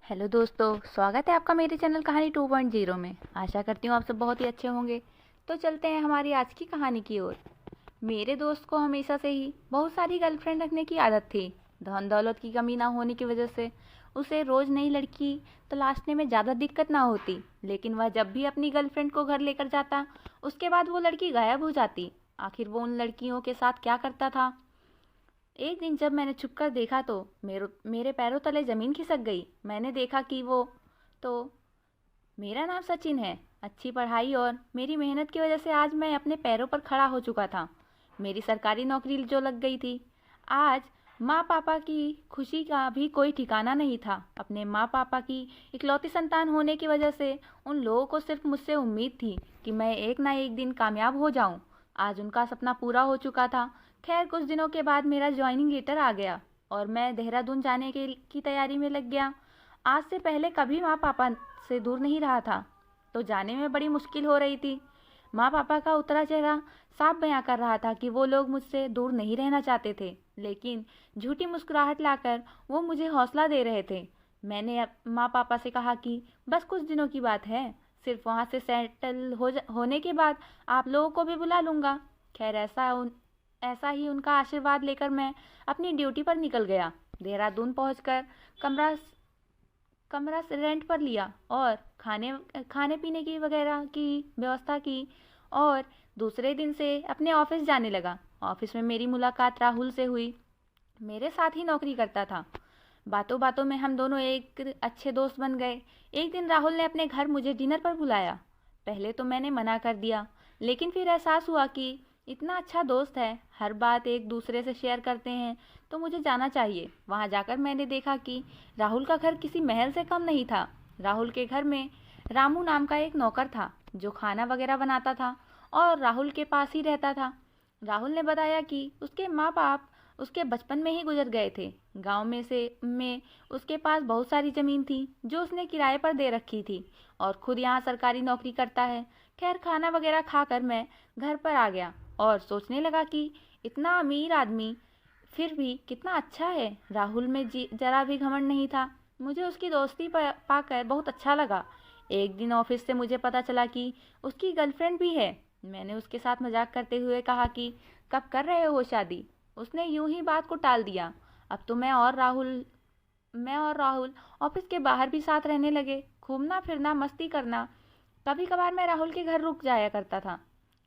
Hello दोस्तों, स्वागत है आपका मेरे चैनल कहानी 2.0 में। आशा करती हूँ आप सब बहुत ही अच्छे होंगे। तो चलते हैं हमारी आज की कहानी की ओर। मेरे दोस्त को हमेशा से ही बहुत सारी गर्लफ्रेंड रखने की आदत थी। धन दौलत की कमी ना होने की वजह से उसे रोज़ नई लड़की तलाशने में ज़्यादा दिक्कत ना होती, लेकिन वह जब भी अपनी गर्लफ्रेंड को घर लेकर जाता, उसके बाद वो लड़की गायब हो जाती। आखिर वो उन लड़कियों के साथ क्या करता था? एक दिन जब मैंने छुपकर देखा तो मेरे पैरों तले ज़मीन खिसक गई। मैंने देखा कि वो तो मेरा नाम सचिन है। अच्छी पढ़ाई और मेरी मेहनत की वजह से आज मैं अपने पैरों पर खड़ा हो चुका था। मेरी सरकारी नौकरी जो लग गई थी। आज माँ पापा की खुशी का भी कोई ठिकाना नहीं था। अपने माँ पापा की इकलौती संतान होने की वजह से उन लोगों को सिर्फ मुझसे उम्मीद थी कि मैं एक ना एक दिन कामयाब हो जाऊं। आज उनका सपना पूरा हो चुका था। खैर, कुछ दिनों के बाद मेरा ज्वाइनिंग लेटर आ गया और मैं देहरादून जाने की तैयारी में लग गया। आज से पहले कभी माँ पापा से दूर नहीं रहा था, तो जाने में बड़ी मुश्किल हो रही थी। माँ पापा का उतरा चेहरा साफ बयां कर रहा था कि वो लोग मुझसे दूर नहीं रहना चाहते थे, लेकिन झूठी मुस्कुराहट लाकर वो मुझे हौसला दे रहे थे। मैंने माँ पापा से कहा कि बस कुछ दिनों की बात है, सिर्फ वहाँ से सेटल होने के बाद आप लोगों को भी बुला लूँगा। खैर, ऐसा ही उनका आशीर्वाद लेकर मैं अपनी ड्यूटी पर निकल गया। देहरादून पहुंचकर कमरा कमरा रेंट पर लिया और खाने खाने पीने की वगैरह की व्यवस्था की और दूसरे दिन से अपने ऑफिस जाने लगा। ऑफिस में मेरी मुलाकात राहुल से हुई। मेरे साथ ही नौकरी करता था। बातों बातों में हम दोनों एक अच्छे दोस्त बन गए। एक दिन राहुल ने अपने घर मुझे डिनर पर बुलाया। पहले तो मैंने मना कर दिया, लेकिन फिर एहसास हुआ कि इतना अच्छा दोस्त है, हर बात एक दूसरे से शेयर करते हैं, तो मुझे जाना चाहिए। वहाँ जाकर मैंने देखा कि राहुल का घर किसी महल से कम नहीं था। राहुल के घर में रामू नाम का एक नौकर था जो खाना वगैरह बनाता था और राहुल के पास ही रहता था। राहुल ने बताया कि उसके माँ बाप उसके बचपन में ही गुजर गए थे। गांव में उसके पास बहुत सारी ज़मीन थी जो उसने किराए पर दे रखी थी और खुद यहाँ सरकारी नौकरी करता है। खैर, खाना वगैरह खाकर मैं घर पर आ गया और सोचने लगा कि इतना अमीर आदमी फिर भी कितना अच्छा है। राहुल में जरा भी घमंड नहीं था। मुझे उसकी दोस्ती पाकर बहुत अच्छा लगा। एक दिन ऑफिस से मुझे पता चला कि उसकी गर्लफ्रेंड भी है। मैंने उसके साथ मजाक करते हुए कहा कि कब कर रहे हो शादी? उसने यूं ही बात को टाल दिया। अब तो मैं और राहुल ऑफिस के बाहर भी साथ रहने लगे, घूमना फिरना मस्ती करना। कभी कभार मैं राहुल के घर रुक जाया करता था।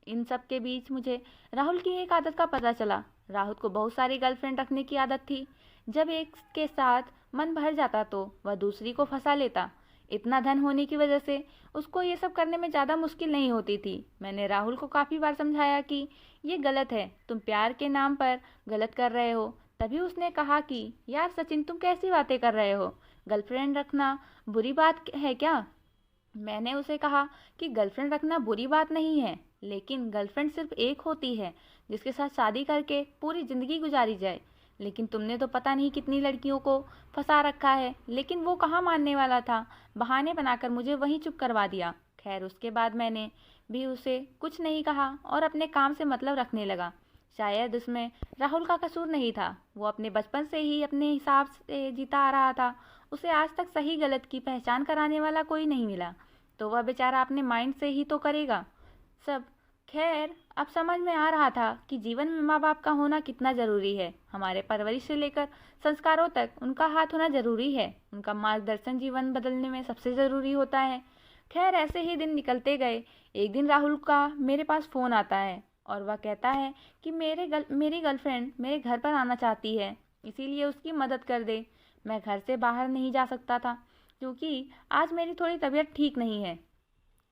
इन सब के बीच मुझे राहुल की एक आदत का पता चला। राहुल को बहुत सारी गर्लफ्रेंड रखने की आदत थी। जब एक के साथ मन भर जाता तो वह दूसरी को फंसा लेता। इतना धन होने की वजह से उसको ये सब करने में ज़्यादा मुश्किल नहीं होती थी। मैंने राहुल को काफ़ी बार समझाया कि ये गलत है, तुम प्यार के नाम पर गलत कर रहे हो। तभी उसने कहा कि यार सचिन, तुम कैसी बातें कर रहे हो? गर्लफ्रेंड रखना बुरी बात है क्या? मैंने उसे कहा कि गर्लफ्रेंड रखना बुरी बात नहीं है, लेकिन गर्लफ्रेंड सिर्फ एक होती है जिसके साथ शादी करके पूरी ज़िंदगी गुजारी जाए। लेकिन तुमने तो पता नहीं कितनी लड़कियों को फंसा रखा है। लेकिन वो कहाँ मानने वाला था, बहाने बनाकर मुझे वहीं चुप करवा दिया। खैर, उसके बाद मैंने भी उसे कुछ नहीं कहा और अपने काम से मतलब रखने लगा। शायद उसमें राहुल का कसूर नहीं था। वो अपने बचपन से ही अपने हिसाब से जीता आ रहा था। उसे आज तक सही गलत की पहचान कराने वाला कोई नहीं मिला, तो वह बेचारा अपने माइंड से ही तो करेगा सब। खैर, अब समझ में आ रहा था कि जीवन में माँ बाप का होना कितना ज़रूरी है। हमारे परवरिश से लेकर संस्कारों तक उनका हाथ होना ज़रूरी है। उनका मार्गदर्शन जीवन बदलने में सबसे ज़रूरी होता है। खैर, ऐसे ही दिन निकलते गए। एक दिन राहुल का मेरे पास फ़ोन आता है और वह कहता है कि मेरी गर्लफ्रेंड मेरे घर पर आना चाहती है, इसीलिए उसकी मदद कर दे। मैं घर से बाहर नहीं जा सकता था क्योंकि आज मेरी थोड़ी तबीयत ठीक नहीं है,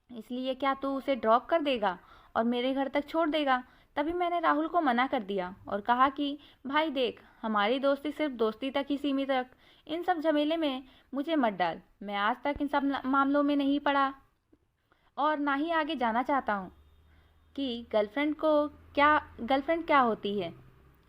इसलिए क्या तू उसे ड्रॉप कर देगा और मेरे घर तक छोड़ देगा? तभी मैंने राहुल को मना कर दिया और कहा कि भाई देख, हमारी दोस्ती सिर्फ दोस्ती तक ही सीमित रख। इन सब झमेले में मुझे मत डाल। मैं आज तक इन सब मामलों में नहीं पड़ा और ना ही आगे जाना चाहता हूँ कि गर्लफ्रेंड क्या होती है।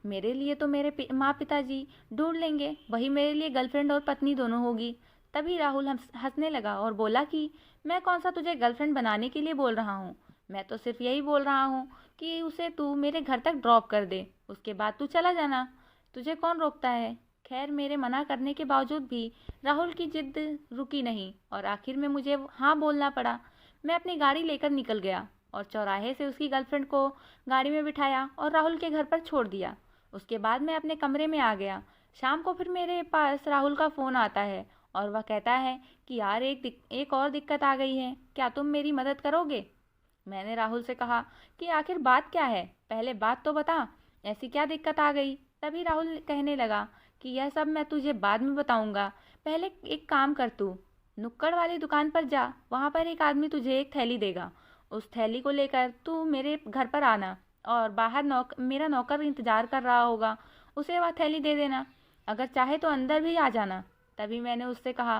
मेरे लिए तो मेरे माँ पिताजी ढूंढ लेंगे, वही मेरे लिए गर्लफ्रेंड और पत्नी दोनों होगी। तभी राहुल हंसने लगा और बोला कि मैं कौन सा तुझे गर्लफ्रेंड बनाने के लिए बोल रहा हूँ। मैं तो सिर्फ यही बोल रहा हूँ कि उसे तू मेरे घर तक ड्रॉप कर दे, उसके बाद तू चला जाना। तुझे कौन रोकता है? खैर मेरे मना करने के बावजूद भी राहुल की जिद रुकी नहीं और आखिर में मुझे हाँ बोलना पड़ा। मैं अपनी गाड़ी लेकर निकल गया और चौराहे से उसकी गर्लफ्रेंड को गाड़ी में बिठाया और राहुल के घर पर छोड़ दिया। उसके बाद मैं अपने कमरे में आ गया। शाम को फिर मेरे पास राहुल का फ़ोन आता है और वह कहता है कि यार एक और दिक्कत आ गई है, क्या तुम मेरी मदद करोगे? मैंने राहुल से कहा कि आखिर बात क्या है, पहले बात तो बता, ऐसी क्या दिक्कत आ गई? तभी राहुल कहने लगा कि यह सब मैं तुझे बाद में बताऊंगा, पहले एक काम कर, तू नुक्कड़ वाली दुकान पर जा, वहाँ पर एक आदमी तुझे एक थैली देगा, उस थैली को लेकर तू मेरे घर पर आना और बाहर मेरा नौकर इंतजार कर रहा होगा, उसे वह थैली दे देना, अगर चाहे तो अंदर भी आ जाना। तभी मैंने उससे कहा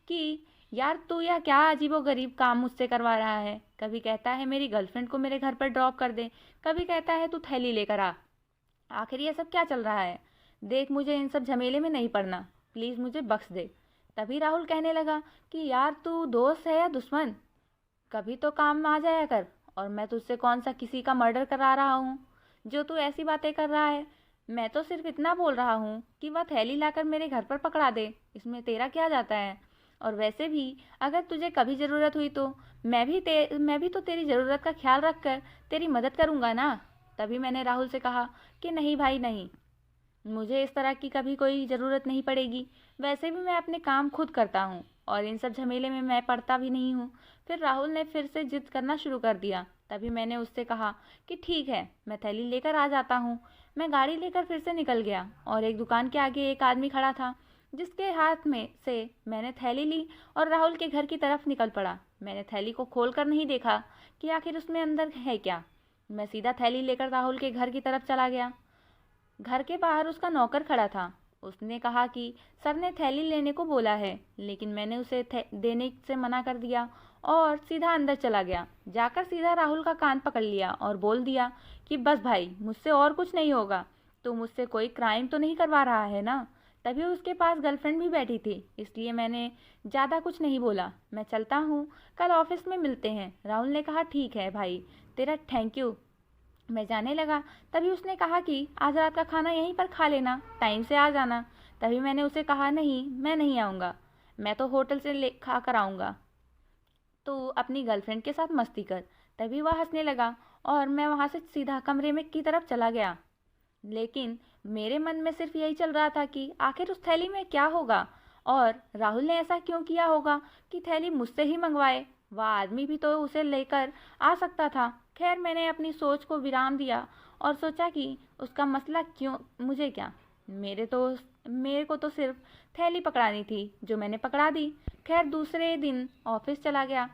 कि यार तू यह क्या अजीबोगरीब काम मुझसे करवा रहा है, कभी कहता है मेरी गर्लफ्रेंड को मेरे घर पर ड्रॉप कर दे, कभी कहता है तू थैली लेकर आ, आखिर ये सब क्या चल रहा है? देख मुझे इन सब झमेले में नहीं पड़ना, प्लीज़ मुझे बख्श दे। तभी राहुल कहने लगा कि यार तू दोस्त है या दुश्मन, कभी तो काम में आ जाया कर, और मैं तुझसे कौन सा किसी का मर्डर करा रहा हूँ जो तू ऐसी बातें कर रहा है? मैं तो सिर्फ इतना बोल रहा हूँ कि वह थैली लाकर मेरे घर पर पकड़ा दे, इसमें तेरा क्या जाता है? और वैसे भी अगर तुझे कभी ज़रूरत हुई तो मैं भी तो तेरी ज़रूरत का ख्याल रख कर तेरी मदद करूँगा ना। तभी मैंने राहुल से कहा कि नहीं भाई नहीं, मुझे इस तरह की कभी कोई ज़रूरत नहीं पड़ेगी, वैसे भी मैं अपने काम खुद करता हूँ और इन सब झमेले में मैं पड़ता भी नहीं हूँ। फिर राहुल ने फिर से जिद करना शुरू कर दिया। तभी मैंने उससे कहा कि ठीक है, मैं थैली लेकर आ जाता हूँ। मैं गाड़ी लेकर फिर से निकल गया और एक दुकान के आगे एक आदमी खड़ा था जिसके हाथ में से मैंने थैली ली और राहुल के घर की तरफ निकल पड़ा। मैंने थैली को खोल कर नहीं देखा कि आखिर उसमें अंदर है क्या। मैं सीधा थैली लेकर राहुल के घर की तरफ चला गया। घर के बाहर उसका नौकर खड़ा था। उसने कहा कि सर ने थैली लेने को बोला है, लेकिन मैंने उसे देने से मना कर दिया और सीधा अंदर चला गया। जाकर सीधा राहुल का कान पकड़ लिया और बोल दिया कि बस भाई, मुझसे और कुछ नहीं होगा, तू मुझसे कोई क्राइम तो नहीं करवा रहा है ना? तभी उसके पास गर्लफ्रेंड भी बैठी थी, इसलिए मैंने ज़्यादा कुछ नहीं बोला। मैं चलता हूँ, कल ऑफिस में मिलते हैं। राहुल ने कहा ठीक है भाई, तेरा थैंक यू। मैं जाने लगा। तभी उसने कहा कि आज रात का खाना यहीं पर खा लेना, टाइम से आ जाना। तभी मैंने उसे कहा नहीं, मैं नहीं आऊँगा, मैं तो होटल से ले खा कर आऊँगा, तो अपनी गर्लफ्रेंड के साथ मस्ती कर। तभी वह हंसने लगा और मैं वहाँ से सीधा कमरे में की तरफ चला गया। लेकिन मेरे मन में सिर्फ यही चल रहा था कि आखिर उस थैली में क्या होगा और राहुल ने ऐसा क्यों किया होगा कि थैली मुझसे ही मंगवाए। वह आदमी भी तो उसे लेकर आ सकता था। खैर मैंने अपनी सोच को विराम दिया और सोचा कि उसका मसला क्यों, मुझे क्या, मेरे को तो सिर्फ थैली पकड़ानी थी जो मैंने पकड़ा दी। खैर दूसरे दिन ऑफिस चला गया।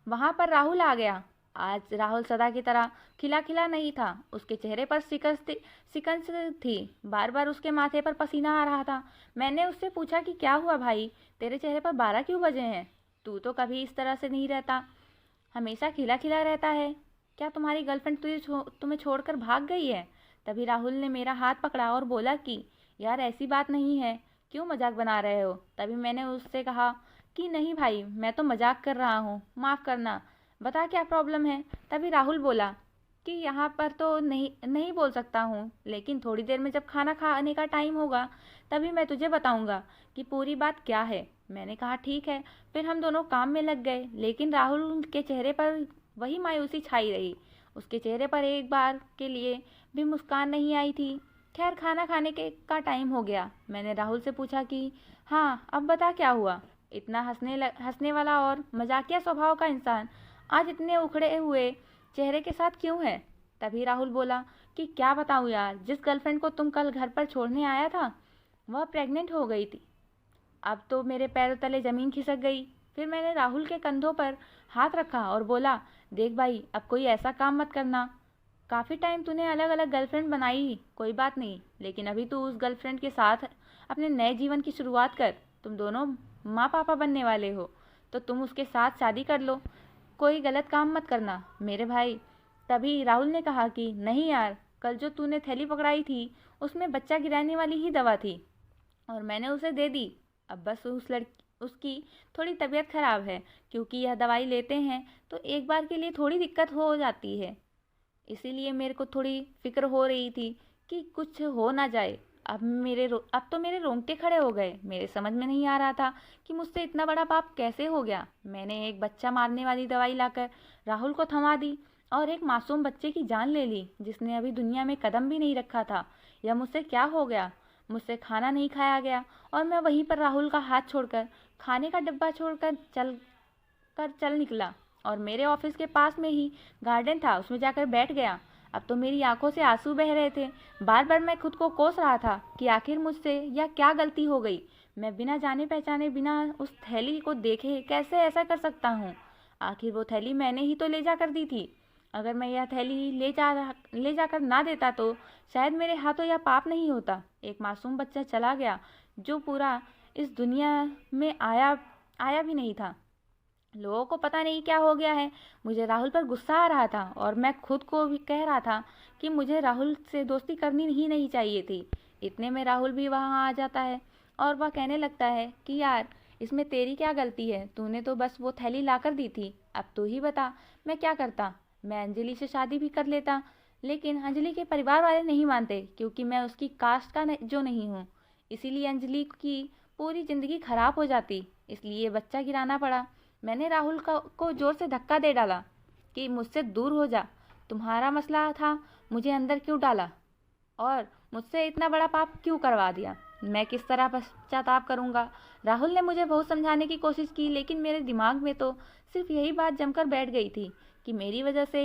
वहाँ पर राहुल आ गया। आज राहुल सदा की तरह खिला खिला नहीं था, उसके चेहरे पर सिकन थी, बार बार उसके माथे पर पसीना आ रहा था। मैंने उससे पूछा कि क्या हुआ भाई, तेरे चेहरे पर 12 क्यों बजे हैं? तू तो कभी इस तरह से नहीं रहता, हमेशा खिला खिला रहता है। क्या तुम्हारी गर्लफ्रेंड तुम्हें छोड़कर भाग गई है? तभी राहुल ने मेरा हाथ पकड़ा और बोला कि यार ऐसी बात नहीं है, क्यों मजाक बना रहे हो? तभी मैंने उससे कहा कि नहीं भाई, मैं तो मजाक कर रहा हूँ, माफ़ करना, बता क्या प्रॉब्लम है? तभी राहुल बोला कि यहाँ पर तो नहीं बोल सकता हूँ, लेकिन थोड़ी देर में जब खाना खाने का टाइम होगा तभी मैं तुझे बताऊँगा कि पूरी बात क्या है। मैंने कहा ठीक है। फिर हम दोनों काम में लग गए, लेकिन राहुल के चेहरे पर वही मायूसी छाई रही। उसके चेहरे पर एक बार के लिए भी मुस्कान नहीं आई थी। खैर खाना खाने का टाइम हो गया। मैंने राहुल से पूछा कि हाँ अब बता क्या हुआ? इतना हंसने वाला और मजाकिया स्वभाव का इंसान आज इतने उखड़े हुए चेहरे के साथ क्यों है? तभी राहुल बोला कि क्या बताऊँ यार, जिस गर्लफ्रेंड को तुम कल घर पर छोड़ने आया था वह प्रेग्नेंट हो गई थी। अब तो मेरे पैरों तले ज़मीन खिसक गई। फिर मैंने राहुल के कंधों पर हाथ रखा और बोला देख भाई, अब कोई ऐसा काम मत करना। काफ़ी टाइम तूने अलग अलग गर्लफ्रेंड बनाई, कोई बात नहीं, लेकिन अभी तू उस गर्लफ्रेंड के साथ अपने नए जीवन की शुरुआत कर। तुम दोनों माँ पापा बनने वाले हो तो तुम उसके साथ शादी कर लो, कोई गलत काम मत करना मेरे भाई। तभी राहुल ने कहा कि नहीं यार, कल जो तूने थैली पकड़ाई थी उसमें बच्चा गिराने वाली ही दवा थी और मैंने उसे दे दी। अब बस उसकी थोड़ी तबीयत ख़राब है, क्योंकि यह दवाई लेते हैं तो एक बार के लिए थोड़ी दिक्कत हो जाती है, इसीलिए मेरे को थोड़ी फिक्र हो रही थी कि कुछ हो ना जाए। अब तो मेरे रोंगटे खड़े हो गए। मेरे समझ में नहीं आ रहा था कि मुझसे इतना बड़ा पाप कैसे हो गया। मैंने एक बच्चा मारने वाली दवाई लाकर राहुल को थमा दी और एक मासूम बच्चे की जान ले ली जिसने अभी दुनिया में कदम भी नहीं रखा था। यह मुझसे क्या हो गया? मुझसे खाना नहीं खाया गया और मैं वहीं पर राहुल का हाथ छोड़कर, खाने का डिब्बा छोड़कर चल निकला और मेरे ऑफिस के पास में ही गार्डन था, उसमें जाकर बैठ गया। अब तो मेरी आंखों से आंसू बह रहे थे। बार बार मैं खुद को कोस रहा था कि आखिर मुझसे यह क्या गलती हो गई। मैं बिना जाने पहचाने, बिना उस थैली को देखे कैसे ऐसा कर सकता हूँ? आखिर वो थैली मैंने ही तो ले जाकर दी थी। अगर मैं यह थैली ले जाकर ना देता तो शायद मेरे हाथों यह पाप नहीं होता। एक मासूम बच्चा चला गया जो पूरा इस दुनिया में आया भी नहीं था। लोगों को पता नहीं क्या हो गया है। मुझे राहुल पर गुस्सा आ रहा था और मैं खुद को भी कह रहा था कि मुझे राहुल से दोस्ती करनी ही नहीं चाहिए थी। इतने में राहुल भी वहाँ आ जाता है और वह कहने लगता है कि यार, इसमें तेरी क्या गलती है? तूने तो बस वो थैली लाकर दी थी। अब तू ही बता, मैं क्या करता? मैं अंजलि से शादी भी कर लेता, लेकिन अंजलि के परिवार वाले नहीं मानते क्योंकि मैं उसकी कास्ट का जो नहीं हूँ। इसीलिए अंजलि की पूरी ज़िंदगी खराब हो जाती। इसलिए बच्चा गिराना पड़ा। मैंने राहुल को जोर से धक्का दे डाला कि मुझसे दूर हो जा। तुम्हारा मसला था, मुझे अंदर क्यों डाला और मुझसे इतना बड़ा पाप क्यों करवा दिया? मैं किस तरह पश्चाताप करूंगा? राहुल ने मुझे बहुत समझाने की कोशिश की, लेकिन मेरे दिमाग में तो सिर्फ यही बात जमकर बैठ गई थी कि मेरी वजह से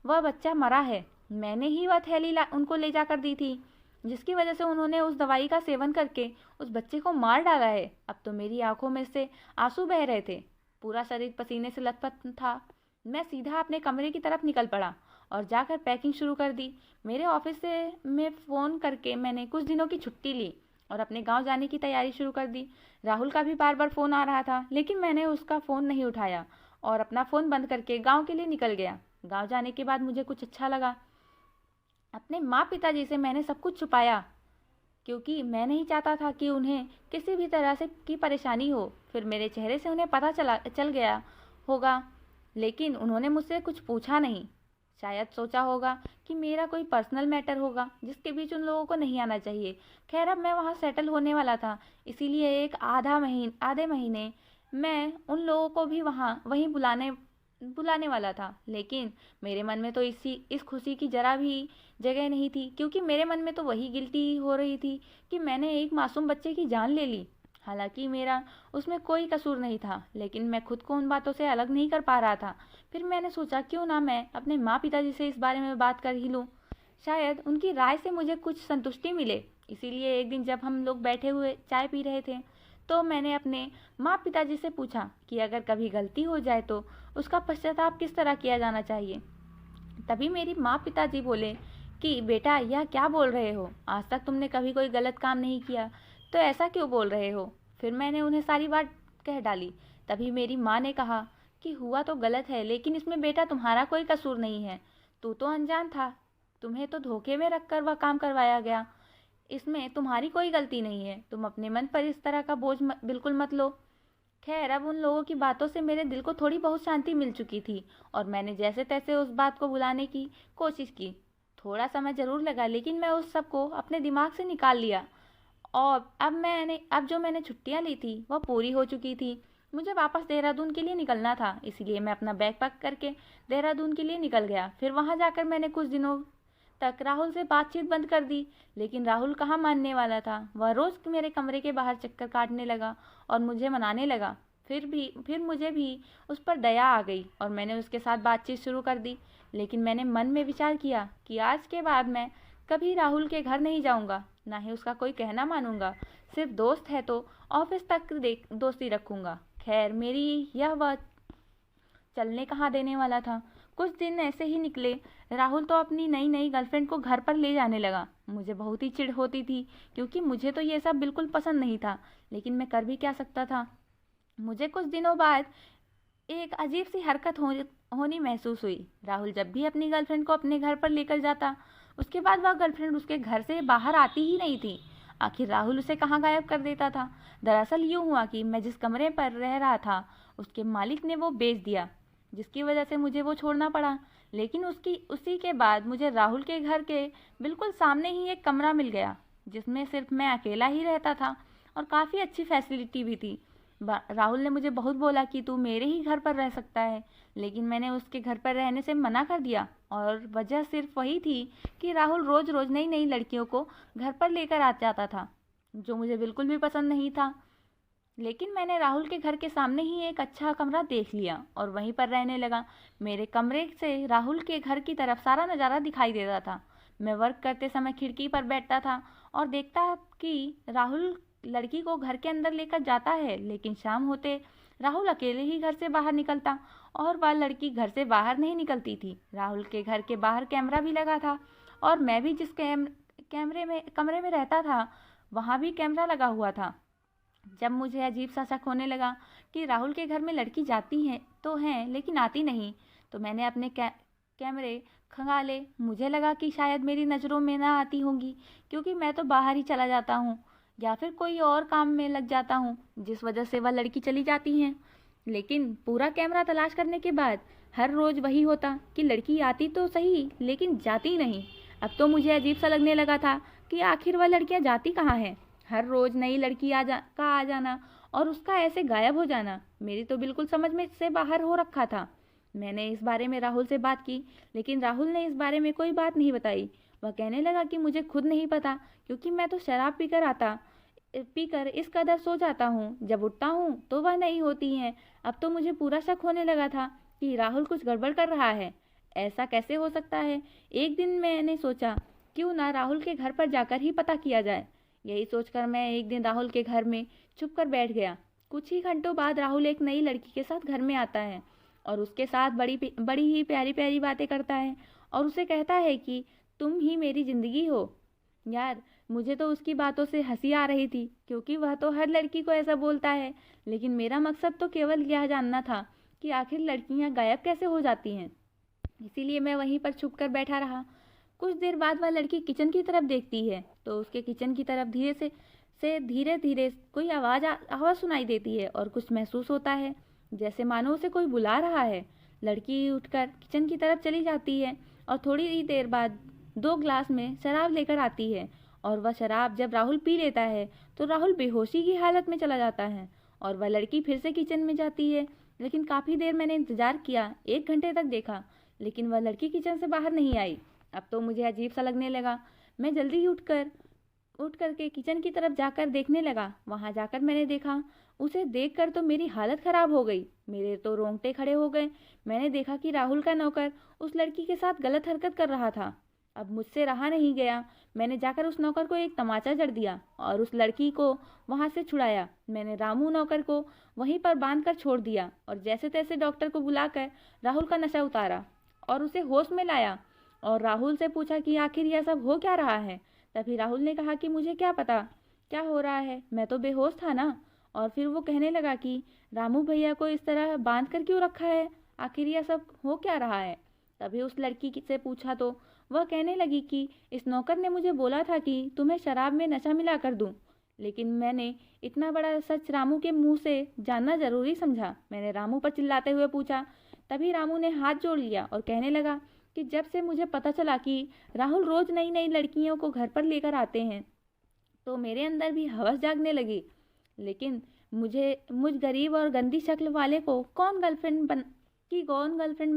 वह बच्चा मरा है। मैंने ही वह थैली उनको ले जाकर दी थी, जिसकी वजह से उन्होंने उस दवाई का सेवन करके उस बच्चे को मार डाला है। अब तो मेरी आंखों में से आंसू बह रहे थे, पूरा शरीर पसीने से लथपथ था। मैं सीधा अपने कमरे की तरफ निकल पड़ा और जाकर पैकिंग शुरू कर दी। मेरे ऑफिस से में फ़ोन करके मैंने कुछ दिनों की छुट्टी ली और अपने गांव जाने की तैयारी शुरू कर दी। राहुल का भी बार बार फ़ोन आ रहा था, लेकिन मैंने उसका फ़ोन नहीं उठाया और अपना फ़ोन बंद करके गांव के लिए निकल गया। गांव जाने के बाद मुझे कुछ अच्छा लगा। अपने माँ पिताजी से मैंने सब कुछ छुपाया क्योंकि मैं नहीं चाहता था कि उन्हें किसी भी तरह से की परेशानी हो। फिर मेरे चेहरे से उन्हें पता चल गया होगा, लेकिन उन्होंने मुझसे कुछ पूछा नहीं। शायद सोचा होगा कि मेरा कोई पर्सनल मैटर होगा जिसके बीच उन लोगों को नहीं आना चाहिए। खैर, अब मैं वहाँ सेटल होने वाला था, इसीलिए एक आधे महीने मैं उन लोगों को भी वहीं बुलाने वाला था। लेकिन मेरे मन में तो इस खुशी की जरा भी जगह नहीं थी, क्योंकि मेरे मन में तो वही गिल्टी हो रही थी कि मैंने एक मासूम बच्चे की जान ले ली। हालांकि मेरा उसमें कोई कसूर नहीं था, लेकिन मैं खुद को उन बातों से अलग नहीं कर पा रहा था। फिर मैंने सोचा क्यों ना मैं अपने माँ पिताजी से इस बारे में बात कर ही लूँ, शायद उनकी राय से मुझे कुछ संतुष्टि मिले। इसीलिए एक दिन जब हम लोग बैठे हुए चाय पी रहे थे तो मैंने अपने माँ पिताजी से पूछा कि अगर कभी गलती हो जाए तो उसका पश्चाताप किस तरह किया जाना चाहिए। तभी मेरी माँ पिताजी बोले कि बेटा, यह क्या बोल रहे हो? आज तक तुमने कभी कोई गलत काम नहीं किया, तो ऐसा क्यों बोल रहे हो? फिर मैंने उन्हें सारी बात कह डाली। तभी मेरी माँ ने कहा कि हुआ तो गलत है, लेकिन इसमें बेटा तुम्हारा कोई कसूर नहीं है। तू तो अनजान था, तुम्हें तो धोखे में रखकर वह काम करवाया गया। इसमें तुम्हारी कोई गलती नहीं है। तुम अपने मन पर इस तरह का बोझ बिल्कुल मत लो। खैर, अब उन लोगों की बातों से मेरे दिल को थोड़ी बहुत शांति मिल चुकी थी और मैंने जैसे तैसे उस बात को भुलाने की कोशिश की। थोड़ा समय ज़रूर लगा, लेकिन मैं उस सब को अपने दिमाग से निकाल लिया। और अब जो मैंने छुट्टियां ली थी वह पूरी हो चुकी थी। मुझे वापस देहरादून के लिए निकलना था, इसलिए मैं अपना बैग पैक करके देहरादून के लिए निकल गया। फिर वहां जाकर मैंने कुछ दिनों तक राहुल से बातचीत बंद कर दी, लेकिन राहुल कहाँ मानने वाला था। वह रोज़ मेरे कमरे के बाहर चक्कर काटने लगा और मुझे मनाने लगा। फिर मुझे भी उस पर दया आ गई और मैंने उसके साथ बातचीत शुरू कर दी। लेकिन मैंने मन में विचार किया कि आज के बाद मैं कभी राहुल के घर नहीं जाऊंगा, ना ही उसका कोई कहना मानूंगा। सिर्फ दोस्त है तो ऑफिस तक दोस्ती रखूंगा। खैर, मेरी यह बात चलने कहाँ देने वाला था। कुछ दिन ऐसे ही निकले। राहुल तो अपनी नई नई गर्लफ्रेंड को घर पर ले जाने लगा। मुझे बहुत ही चिढ़ होती थी क्योंकि मुझे तो ये सब बिल्कुल पसंद नहीं था, लेकिन मैं कर भी क्या सकता था। मुझे कुछ दिनों बाद एक अजीब सी हरकत होनी महसूस हुई। राहुल जब भी अपनी गर्लफ्रेंड को अपने घर पर लेकर जाता, उसके बाद वह गर्लफ्रेंड उसके घर से बाहर आती ही नहीं थी। आखिर राहुल उसे कहाँ गायब कर देता था? दरअसल यूँ हुआ कि मैं जिस कमरे पर रह रहा था उसके मालिक ने वो बेच दिया, जिसकी वजह से मुझे वो छोड़ना पड़ा। लेकिन उसी के बाद मुझे राहुल के घर के बिल्कुल सामने ही एक कमरा मिल गया। जिसमें सिर्फ मैं अकेला ही रहता था और काफ़ी अच्छी फैसिलिटी भी थी। राहुल ने मुझे बहुत बोला कि तू मेरे ही घर पर रह सकता है, लेकिन मैंने उसके घर पर रहने से मना कर दिया और वजह सिर्फ वही थी कि राहुल रोज़ रोज़ नई नई लड़कियों को घर पर लेकर आ जाता था, जो मुझे बिल्कुल भी पसंद नहीं था। लेकिन मैंने राहुल के घर के सामने ही एक अच्छा कमरा देख लिया और वहीं पर रहने लगा। मेरे कमरे से राहुल के घर की तरफ सारा नज़ारा दिखाई देता था। मैं वर्क करते समय खिड़की पर बैठता था और देखता कि राहुल लड़की को घर के अंदर लेकर जाता है, लेकिन शाम होते राहुल अकेले ही घर से बाहर निकलता और वह लड़की घर से बाहर नहीं निकलती थी। राहुल के घर के बाहर कैमरा भी लगा था और मैं भी जिस कमरे में रहता था वहाँ भी कैमरा लगा हुआ था। जब मुझे अजीब सा शक होने लगा कि राहुल के घर में लड़की जाती है तो हैं लेकिन आती नहीं, तो मैंने अपने कैमरे खंगाले। मुझे लगा कि शायद मेरी नज़रों में ना आती होंगी, क्योंकि मैं तो बाहर ही चला जाता हूँ या फिर कोई और काम में लग जाता हूँ, जिस वजह से वह लड़की चली जाती हैं। लेकिन पूरा कैमरा तलाश करने के बाद हर रोज़ वही होता कि लड़की आती तो सही लेकिन जाती नहीं। अब तो मुझे अजीब सा लगने लगा था कि आखिर वह लड़कियाँ जाती कहाँ हैं। हर रोज़ नई लड़की आ जाना और उसका ऐसे गायब हो जाना मेरी तो बिल्कुल समझ में से बाहर हो रखा था। मैंने इस बारे में राहुल से बात की, लेकिन राहुल ने इस बारे में कोई बात नहीं बताई। वह कहने लगा कि मुझे खुद नहीं पता, क्योंकि मैं तो शराब पीकर इस कदर सो जाता हूँ, जब उठता हूँ तो वह नहीं होती हैं। अब तो मुझे पूरा शक होने लगा था कि राहुल कुछ गड़बड़ कर रहा है। ऐसा कैसे हो सकता है? एक दिन मैंने सोचा क्यों ना राहुल के घर पर जाकर ही पता किया जाए। यही सोचकर मैं एक दिन राहुल के घर में छुप कर बैठ गया। कुछ ही घंटों बाद राहुल एक नई लड़की के साथ घर में आता है और उसके साथ बड़ी ही प्यारी प्यारी बातें करता है और उसे कहता है कि तुम ही मेरी ज़िंदगी हो। यार, मुझे तो उसकी बातों से हंसी आ रही थी, क्योंकि वह तो हर लड़की को ऐसा बोलता है, लेकिन मेरा मकसद तो केवल यह जानना था कि आखिर लड़कियां गायब कैसे हो जाती हैं। इसीलिए मैं वहीं पर छुप कर बैठा रहा। कुछ देर बाद वह लड़की किचन की तरफ देखती है तो उसके किचन की तरफ धीरे धीरे कोई आवाज़ सुनाई देती है और कुछ महसूस होता है, जैसे मानो उसे कोई बुला रहा है। लड़की उठकर किचन की तरफ चली जाती है और थोड़ी ही देर बाद 2 ग्लास में शराब लेकर आती है और वह शराब जब राहुल पी लेता है तो राहुल बेहोशी की हालत में चला जाता है और वह लड़की फिर से किचन में जाती है। लेकिन काफ़ी देर मैंने इंतज़ार किया, 1 घंटे तक देखा, लेकिन वह लड़की किचन से बाहर नहीं आई। अब तो मुझे अजीब सा लगने लगा। मैं जल्दी ही उठ करके किचन की तरफ जाकर देखने लगा। वहां जाकर मैंने देखा, उसे देखकर तो मेरी हालत ख़राब हो गई। मेरे तो रोंगटे खड़े हो गए। मैंने देखा कि राहुल का नौकर उस लड़की के साथ गलत हरकत कर रहा था। अब मुझसे रहा नहीं गया। मैंने जाकर उस नौकर को एक तमाचा जड़ दिया और उस लड़की को वहां से छुड़ाया। मैंने रामू नौकर को वहीं पर बांध कर छोड़ दिया और जैसे तैसे डॉक्टर को बुलाकर राहुल का नशा उतारा और उसे होश में लाया और राहुल से पूछा कि आखिर यह सब हो क्या रहा है। तभी राहुल ने कहा कि मुझे क्या पता क्या हो रहा है, मैं तो बेहोश था ना। और फिर वो कहने लगा कि रामू भैया को इस तरह बांध कर क्यों रखा है, आखिर यह सब हो क्या रहा है। तभी उस लड़की से पूछा तो वह कहने लगी कि इस नौकर ने मुझे बोला था कि तुम्हें शराब में नशा मिला कर दूं, लेकिन मैंने इतना बड़ा सच रामू के मुंह से जानना जरूरी समझा। मैंने रामू पर चिल्लाते हुए पूछा। तभी रामू ने हाथ जोड़ लिया और कहने लगा कि जब से मुझे पता चला कि राहुल रोज नई नई लड़कियों को घर पर लेकर आते हैं तो मेरे अंदर भी हवस जागने लगी। लेकिन मुझ गरीब और गंदी शक्ल वाले को कौन गर्लफ्रेंड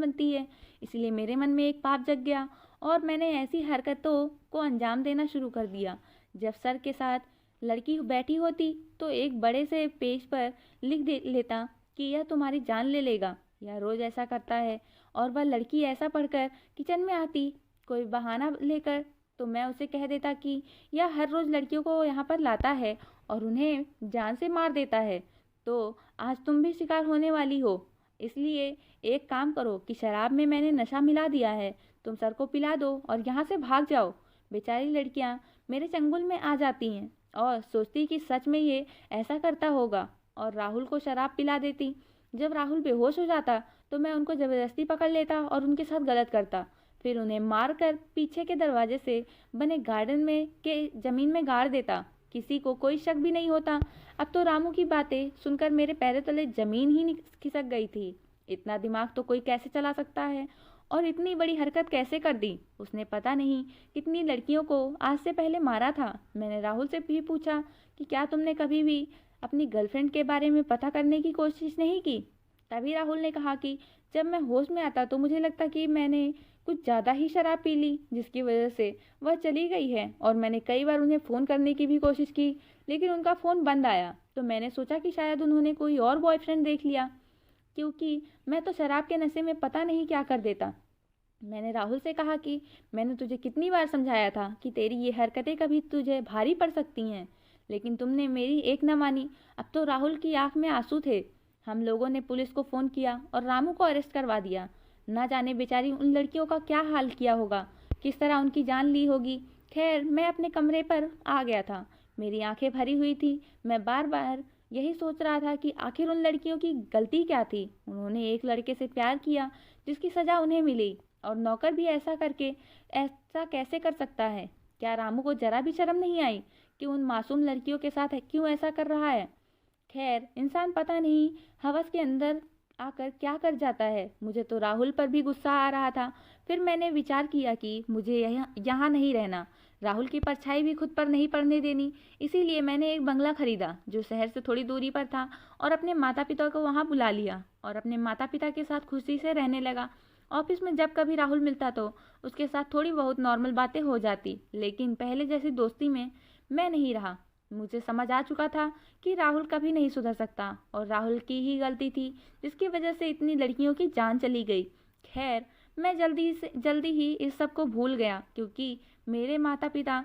बनती है। इसलिए मेरे मन में एक पाप जग गया और मैंने ऐसी हरकतों को अंजाम देना शुरू कर दिया। जब सर के साथ लड़की बैठी होती तो एक बड़े से पेज पर लिख लेता कि यह तुम्हारी जान ले लेगा। यह रोज ऐसा करता है और वह लड़की ऐसा पढ़कर किचन में आती कोई बहाना लेकर तो मैं उसे कह देता कि यह हर रोज लड़कियों को यहाँ पर लाता है और उन्हें जान से मार देता है, तो आज तुम भी शिकार होने वाली हो। इसलिए एक काम करो कि शराब में मैंने नशा मिला दिया है, तुम सर को पिला दो और यहाँ से भाग जाओ। बेचारी लड़कियाँ मेरे चंगुल में आ जाती हैं और सोचती कि सच में ये ऐसा करता होगा और राहुल को शराब पिला देती। जब राहुल बेहोश हो जाता तो मैं उनको ज़बरदस्ती पकड़ लेता और उनके साथ गलत करता, फिर उन्हें मारकर पीछे के दरवाजे से बने गार्डन में के ज़मीन में गाड़ देता। किसी को कोई शक भी नहीं होता। अब तो रामू की बातें सुनकर मेरे पैरों तले ज़मीन ही खिसक गई थी। इतना दिमाग तो कोई कैसे चला सकता है। और इतनी बड़ी हरकत कैसे कर दी। उसने पता नहीं कितनी लड़कियों को आज से पहले मारा था। मैंने राहुल से भी पूछा कि क्या तुमने कभी भी अपनी गर्लफ्रेंड के बारे में पता करने की कोशिश नहीं की। तभी राहुल ने कहा कि जब मैं होश में आता तो मुझे लगता कि मैंने कुछ ज़्यादा ही शराब पी ली, जिसकी वजह से वह चली गई है। और मैंने कई बार उन्हें फ़ोन करने की भी कोशिश की, लेकिन उनका फ़ोन बंद आया। तो मैंने सोचा कि शायद उन्होंने कोई और बॉयफ्रेंड देख लिया, क्योंकि मैं तो शराब के नशे में पता नहीं क्या कर देता। मैंने राहुल से कहा कि मैंने तुझे कितनी बार समझाया था कि तेरी ये हरकतें कभी तुझे भारी पड़ सकती हैं, लेकिन तुमने मेरी एक न मानी। अब तो राहुल की आंख में आंसू थे। हम लोगों ने पुलिस को फ़ोन किया और रामू को अरेस्ट करवा दिया। ना जाने बेचारी उन लड़कियों का क्या हाल किया होगा, किस तरह उनकी जान ली होगी। खैर, मैं अपने कमरे पर आ गया था। मेरी आंखें भरी हुई थी। मैं बार बार यही सोच रहा था कि आखिर उन लड़कियों की गलती क्या थी। उन्होंने एक लड़के से प्यार किया जिसकी सज़ा उन्हें मिली, और नौकर भी ऐसा करके ऐसा कैसे कर सकता है। क्या रामू को जरा भी शर्म नहीं आई कि उन मासूम लड़कियों के साथ क्यों ऐसा कर रहा है। खैर, इंसान पता नहीं हवस के अंदर आकर क्या कर जाता है। मुझे तो राहुल पर भी गुस्सा आ रहा था। फिर मैंने विचार किया कि मुझे यहाँ नहीं रहना, राहुल की परछाई भी खुद पर नहीं पड़ने देनी। इसीलिए मैंने एक बंगला खरीदा जो शहर से थोड़ी दूरी पर था, और अपने माता पिता को वहाँ बुला लिया और अपने माता पिता के साथ खुशी से रहने लगा। ऑफिस में जब कभी राहुल मिलता तो उसके साथ थोड़ी बहुत नॉर्मल बातें हो जाती, लेकिन पहले जैसी दोस्ती में मैं नहीं रहा। मुझे समझ आ चुका था कि राहुल कभी नहीं सुधर सकता, और राहुल की ही गलती थी जिसकी वजह से इतनी लड़कियों की जान चली गई। खैर, मैं जल्दी ही इस सब को भूल गया, क्योंकि मेरे माता पिता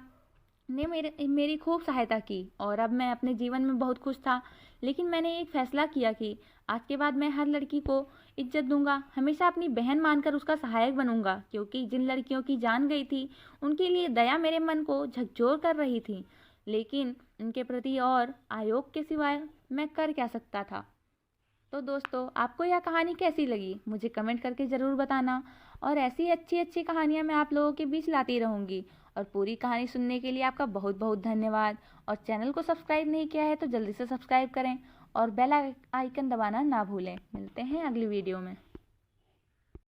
ने मेरी खूब सहायता की, और अब मैं अपने जीवन में बहुत खुश था। लेकिन मैंने एक फैसला किया कि आज के बाद मैं हर लड़की को इज्जत दूंगा, हमेशा अपनी बहन मानकर उसका सहायक बनूंगा। क्योंकि जिन लड़कियों की जान गई थी उनके लिए दया मेरे मन को झकझोर कर रही थी, लेकिन उनके प्रति और आयोग के सिवाय मैं कर क्या सकता था। तो दोस्तों, आपको यह कहानी कैसी लगी मुझे कमेंट करके ज़रूर बताना, और ऐसी अच्छी अच्छी कहानियाँ मैं आप लोगों के बीच लाती रहूँगी। और पूरी कहानी सुनने के लिए आपका बहुत बहुत धन्यवाद। और चैनल को सब्सक्राइब नहीं किया है तो जल्दी से सब्सक्राइब करें, और बेल आइकन दबाना ना भूलें। मिलते हैं अगली वीडियो में।